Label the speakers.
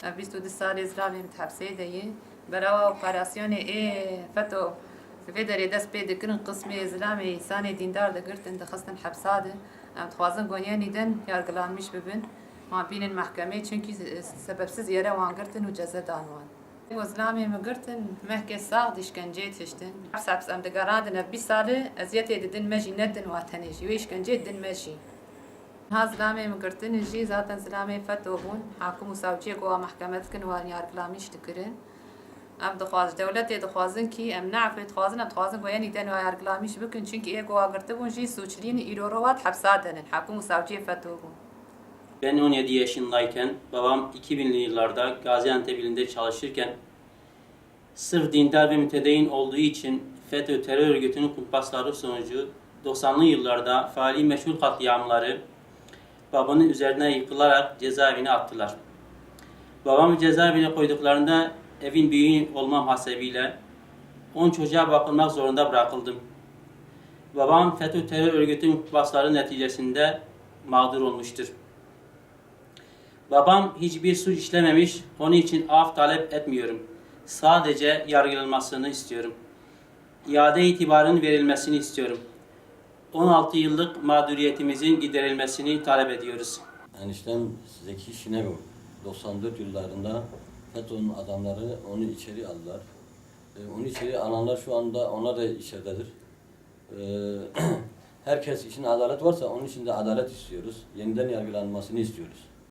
Speaker 1: 22 سال زراوی متحبسه دیه برای اپراسیون فتو في دري دست بيد كرن قسمي زلامي ساني ديندار دقرتن دخستن حبساده ام تخوازن گونياني دن يارگلان مش ببن ما بين المحكمة چونكي سبب سيز يرا وان قرتن و جزا دانوان وزلامي مقرتن مهكي ساق ديشكنجي تشتن حبس ام دقارادن 20 سالة ازيتي دن مجي ندن واتنيش ويشكنجي دن مجي ها زلامي مقرتن جي ذاتن زلامي فتو بون حاكم وساوچي قوا محكمة كن وان يارگلاميش تكرن ام دخواز دولت دخوازن کی ام نعفه دخوازن ام دخوازن گویانی دن و یارگلامیش بکن چونکی ایگو آگرته بون جی suçluyun irorovات hapsadenin hakum savcıya fethugun.
Speaker 2: Ben 17 yaşındayken babam 2000'li yıllarda Gaziantep ilinde çalışırken sırf dindar ve mütedeyyin olduğu için FETÖ terör örgütünün kumpasları sonucu 90'lı yıllarda faali meşhur katliamları babamın üzerine yıkılarak cezaevine attılar. Babamı cezaevine koyduklarında evin büyüğü olmam hasebiyle 10 çocuğa bakılmak zorunda bırakıldım. Babam FETÖ terör örgütünün kumpasları neticesinde mağdur olmuştur. Babam hiçbir suç işlememiş, onun için af talep etmiyorum. Sadece yargılanmasını istiyorum. İade itibarının verilmesini istiyorum. 16 yıllık mağduriyetimizin giderilmesini talep ediyoruz.
Speaker 3: Eniştem Zeki Şinegöl 94 yıllarında FETÖ'nün adamları onu içeri aldılar. Onu içeri alanlar şu anda onlar da içeridedir. Herkes için adalet varsa onun için de adalet istiyoruz. Yeniden yargılanmasını istiyoruz.